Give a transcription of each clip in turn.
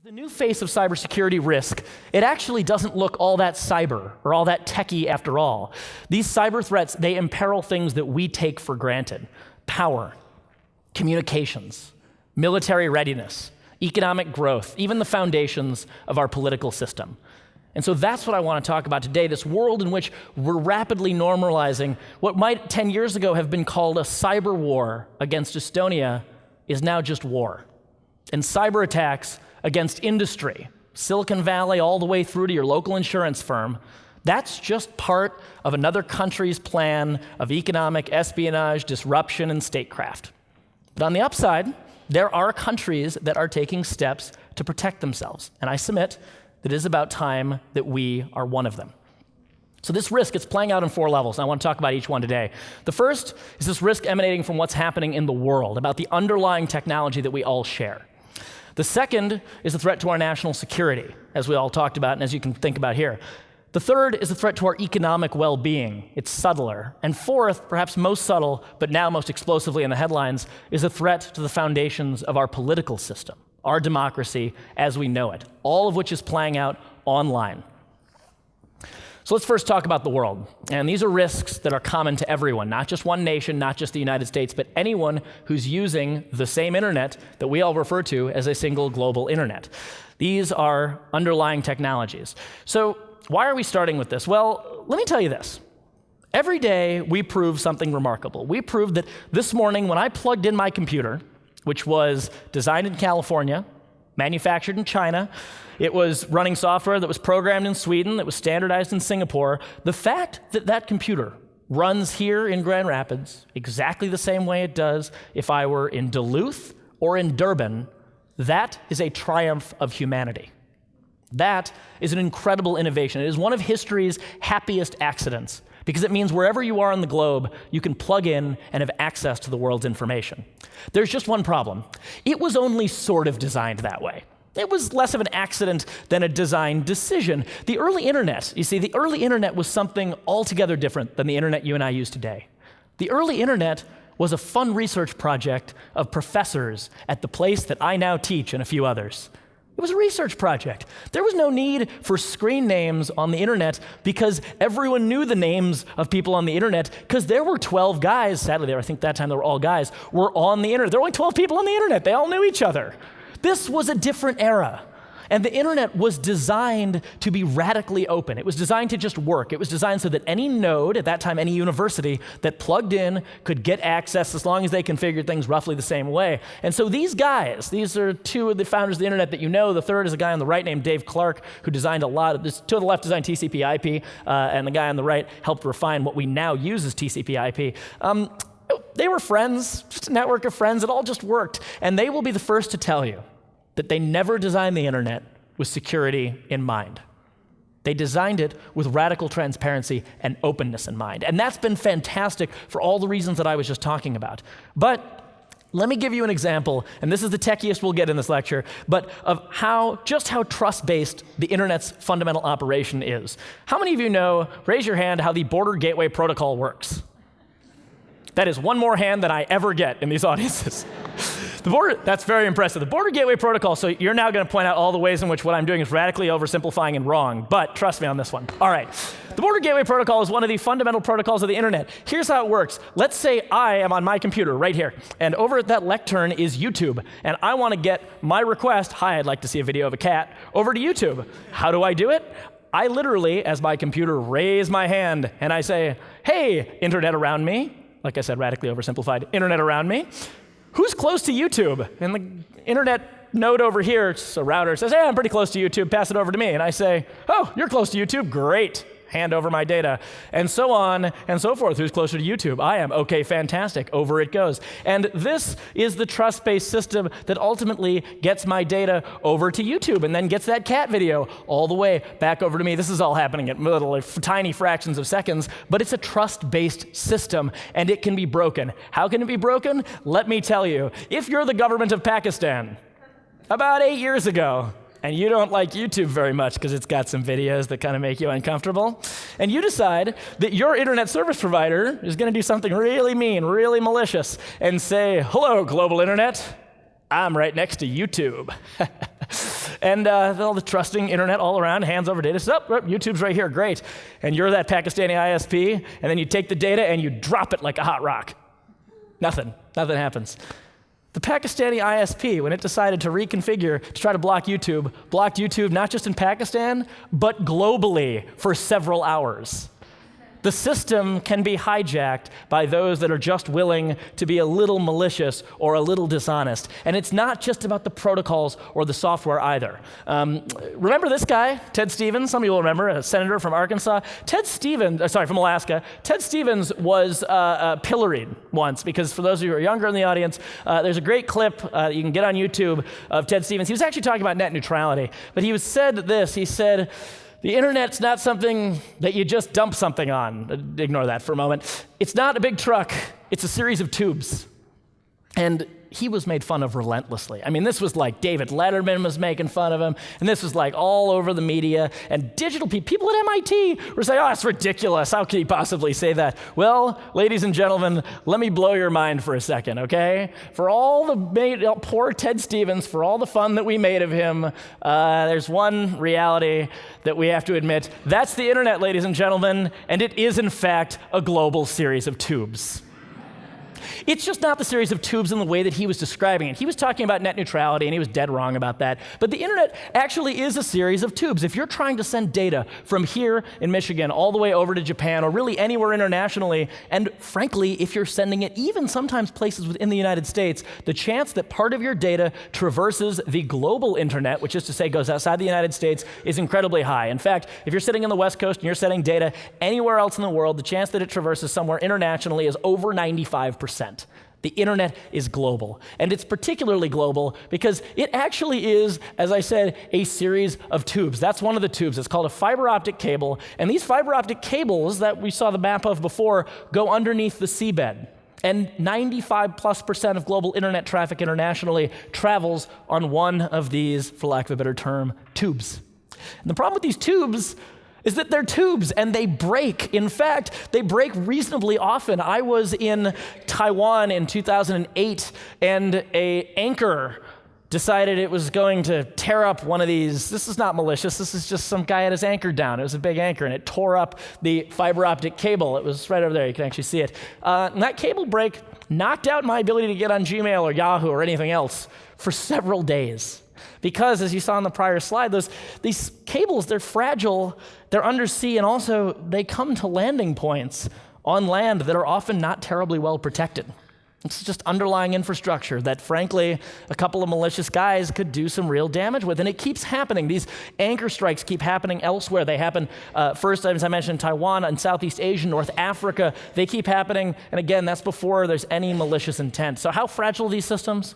The new face of cybersecurity risk, it actually doesn't look all that cyber or all that techie after all. These cyber threats, they imperil things that we take for granted. Power, communications, military readiness, economic growth, even the foundations of our political system. And so that's what I want to talk about today, this world in which we're rapidly normalizing what might 10 years ago have been called a cyber war against Estonia is now just war. And cyber attacks against industry, Silicon Valley all the way through to your local insurance firm, that's just part of another country's plan of economic espionage, disruption, and statecraft. But on the upside, there are countries that are taking steps to protect themselves. And I submit that it is about time that we are one of them. So this risk, it's playing out on 4 levels, and I want to talk about each one today. The first is this risk emanating from what's happening in the world, about the underlying technology that we all share. The second is a threat to our national security, as we all talked about and as you can think about here. The third is a threat to our economic well-being. It's subtler. And fourth, perhaps most subtle, but now most explosively in the headlines, is a threat to the foundations of our political system, our democracy as we know it, all of which is playing out online. So let's first talk about the world. And these are risks that are common to everyone, not just one nation, not just the United States, but anyone who's using the same internet that we all refer to as a single global internet. These are underlying technologies. So why are we starting with this? Well, let me tell you this. Every day we prove something remarkable. We proved that this morning when I plugged in my computer, which was designed in California, manufactured in China, it was running software that was programmed in Sweden, that was standardized in Singapore. The fact that that computer runs here in Grand Rapids exactly the same way it does if I were in Duluth or in Durban, that is a triumph of humanity. That is an incredible innovation. It is one of history's happiest accidents because it means wherever you are on the globe, you can plug in and have access to the world's information. There's just one problem. It was only sort of designed that way. It was less of an accident than a design decision. The early internet, you see, the early internet was something altogether different than the internet you and I use today. The early internet was a fun research project of professors at the place that I now teach and a few others. It was a research project. There was no need for screen names on the internet because everyone knew the names of people on the internet because there were 12 guys, sadly I think that time they were all guys, were on the internet. There were only 12 people on the internet. They all knew each other. This was a different era. And the internet was designed to be radically open. It was designed to just work. It was designed so that any node, at that time any university, that plugged in could get access as long as they configured things roughly the same way. And so these guys, these are 2 of the founders of the internet that you know. The third is a guy on the right named Dave Clark, who designed a lot of this. 2 on the left designed TCP/IP, and the guy on the right helped refine what we now use as TCP/IP. They were friends, just a network of friends. It all just worked. And they will be the first to tell you that they never designed the internet with security in mind. They designed it with radical transparency and openness in mind. And that's been fantastic for all the reasons that I was just talking about. But let me give you an example, and this is the techiest we'll get in this lecture, but of just how trust-based the internet's fundamental operation is. How many of you know, raise your hand, how the Border Gateway Protocol works? That is one more hand than I ever get in these audiences. That's very impressive. The Border Gateway Protocol, so you're now going to point out all the ways in which what I'm doing is radically oversimplifying and wrong, but trust me on this one. All right. The Border Gateway Protocol is one of the fundamental protocols of the internet. Here's how it works. Let's say I am on my computer right here, and over at that lectern is YouTube, and I want to get my request, hi, I'd like to see a video of a cat, over to YouTube. How do I do it? I literally, as my computer, raise my hand, and I say, hey, internet around me. Like I said, radically oversimplified, internet around me. Who's close to YouTube? And the internet node over here, it's a router, says, hey, I'm pretty close to YouTube, pass it over to me. And I say, oh, you're close to YouTube, great. Hand over my data. And so on and so forth. Who's closer to YouTube? I am. Okay, fantastic. Over it goes. And this is the trust-based system that ultimately gets my data over to YouTube and then gets that cat video all the way back over to me. This is all happening at little, tiny fractions of seconds, but it's a trust-based system and it can be broken. How can it be broken? Let me tell you. If you're the government of Pakistan, about 8 years ago, and you don't like YouTube very much because it's got some videos that kind of make you uncomfortable, and you decide that your internet service provider is going to do something really mean, really malicious, and say, hello, global internet, I'm right next to YouTube. And all the trusting internet all around, hands over data, says, oh, YouTube's right here, great. And you're that Pakistani ISP, and then you take the data and you drop it like a hot rock. Nothing happens. The Pakistani ISP, when it decided to reconfigure to try to blocked YouTube not just in Pakistan, but globally for several hours. The system can be hijacked by those that are just willing to be a little malicious or a little dishonest. And it's not just about the protocols or the software either. Remember this guy, Ted Stevens? Some of you will remember, a senator from Arkansas. From Alaska. Ted Stevens was pilloried once, because for those of you who are younger in the audience, there's a great clip you can get on YouTube of Ted Stevens. He was actually talking about net neutrality, but he said this. He said, the internet's not something that you just dump something on. Ignore that for a moment. It's not a big truck. It's a series of tubes. And he was made fun of relentlessly. I mean, this was like David Letterman was making fun of him, and this was like all over the media. And digital people at MIT were saying, oh, it's ridiculous. How can he possibly say that? Well, ladies and gentlemen, let me blow your mind for a second, okay? For all the poor Ted Stevens, for all the fun that we made of him, there's one reality that we have to admit. That's the internet, ladies and gentlemen, and it is, in fact, a global series of tubes. It's just not the series of tubes in the way that he was describing it. He was talking about net neutrality, and he was dead wrong about that. But the internet actually is a series of tubes. If you're trying to send data from here in Michigan all the way over to Japan, or really anywhere internationally, and frankly, if you're sending it even sometimes places within the United States, the chance that part of your data traverses the global internet, which is to say goes outside the United States, is incredibly high. In fact, if you're sitting on the West Coast and you're sending data anywhere else in the world, the chance that it traverses somewhere internationally is over 95%. The internet is global, and it's particularly global because it actually is, as I said, a series of tubes. That's one of the tubes. It's called a fiber optic cable, and these fiber optic cables that we saw the map of before go underneath the seabed. And 95+% of global internet traffic internationally travels on one of these, for lack of a better term, tubes. And the problem with these tubes is that they're tubes and they break. In fact, they break reasonably often. I was in Taiwan in 2008, and an anchor decided it was going to tear up one of these. This is not malicious. This is just some guy had his anchor down. It was a big anchor, and it tore up the fiber optic cable. It was right over there. You can actually see it. And that cable break knocked out my ability to get on Gmail or Yahoo or anything else for several days. Because, as you saw on the prior slide, these cables, they're fragile, they're undersea, and also they come to landing points on land that are often not terribly well protected. It's just underlying infrastructure that, frankly, a couple of malicious guys could do some real damage with. And it keeps happening. These anchor strikes keep happening elsewhere. They happen first, as I mentioned, Taiwan and Southeast Asia, North Africa. They keep happening. And again, that's before there's any malicious intent. So how fragile are these systems?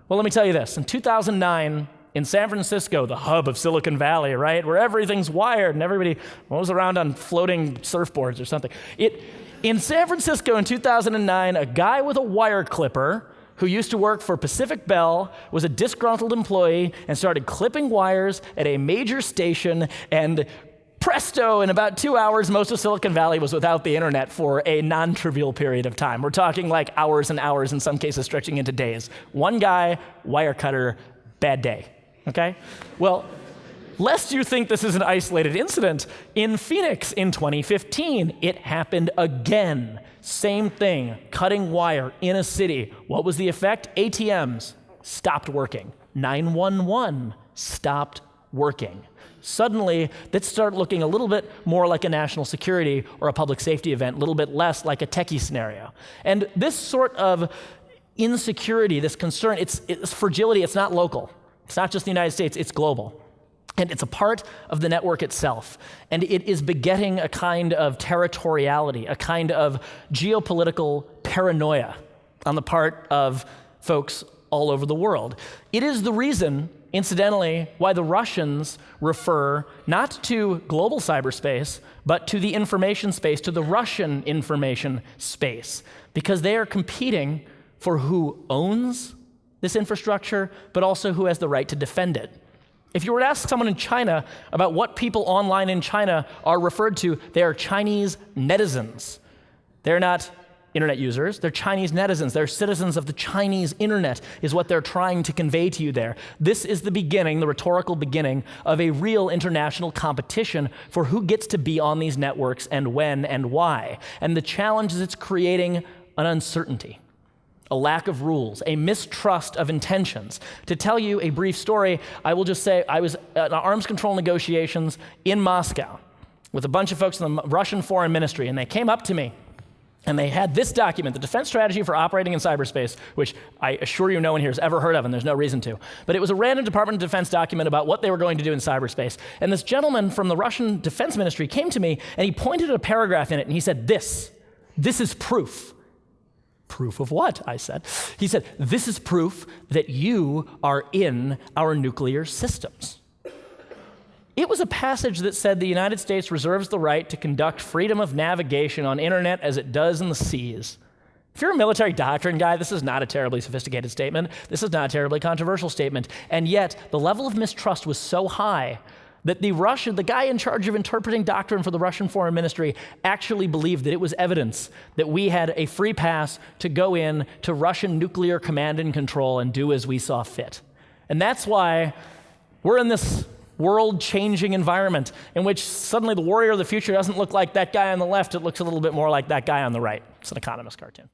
Well, let me tell you this. In 2009, in San Francisco, the hub of Silicon Valley, right, where everything's wired and everybody moves around on floating surfboards or something. In San Francisco in 2009, a guy with a wire clipper who used to work for Pacific Bell was a disgruntled employee and started clipping wires at a major station, and presto, in about 2 hours, most of Silicon Valley was without the internet for a non-trivial period of time. We're talking like hours and hours, in some cases stretching into days. One guy, wire cutter, bad day. Okay? Well, lest you think this is an isolated incident, in Phoenix in 2015, it happened again. Same thing, cutting wire in a city. What was the effect? ATMs stopped working. 911 stopped working. Suddenly, that started looking a little bit more like a national security or a public safety event, a little bit less like a techie scenario. And this sort of insecurity, this concern, it's fragility, it's not local. It's not just the United States, it's global. And it's a part of the network itself. And it is begetting a kind of territoriality, a kind of geopolitical paranoia on the part of folks all over the world. It is the reason, incidentally, why the Russians refer not to global cyberspace, but to the information space, to the Russian information space, because they are competing for who owns this infrastructure, but also who has the right to defend it. If you were to ask someone in China about what people online in China are referred to, they are Chinese netizens. They're not internet users. They're Chinese netizens. They're citizens of the Chinese internet is what they're trying to convey to you there. This is the beginning, the rhetorical beginning, of a real international competition for who gets to be on these networks and when and why. And the challenge is it's creating an uncertainty, a lack of rules, a mistrust of intentions. To tell you a brief story, I will just say I was at arms control negotiations in Moscow with a bunch of folks in the Russian Foreign Ministry, and they came up to me. And they had this document, the Defense Strategy for Operating in Cyberspace, which I assure you no one here has ever heard of, and there's no reason to. But it was a random Department of Defense document about what they were going to do in cyberspace. And this gentleman from the Russian Defense Ministry came to me, and he pointed at a paragraph in it, and he said, this is proof. Proof of what? I said. He said, this is proof that you are in our nuclear systems. It was a passage that said the United States reserves the right to conduct freedom of navigation on internet as it does in the seas. If you're a military doctrine guy, this is not a terribly sophisticated statement. This is not a terribly controversial statement. And yet, the level of mistrust was so high that the guy in charge of interpreting doctrine for the Russian Foreign Ministry actually believed that it was evidence that we had a free pass to go in to Russian nuclear command and control and do as we saw fit. And that's why we're in this world-changing environment in which suddenly the warrior of the future doesn't look like that guy on the left, it looks a little bit more like that guy on the right. It's an Economist cartoon.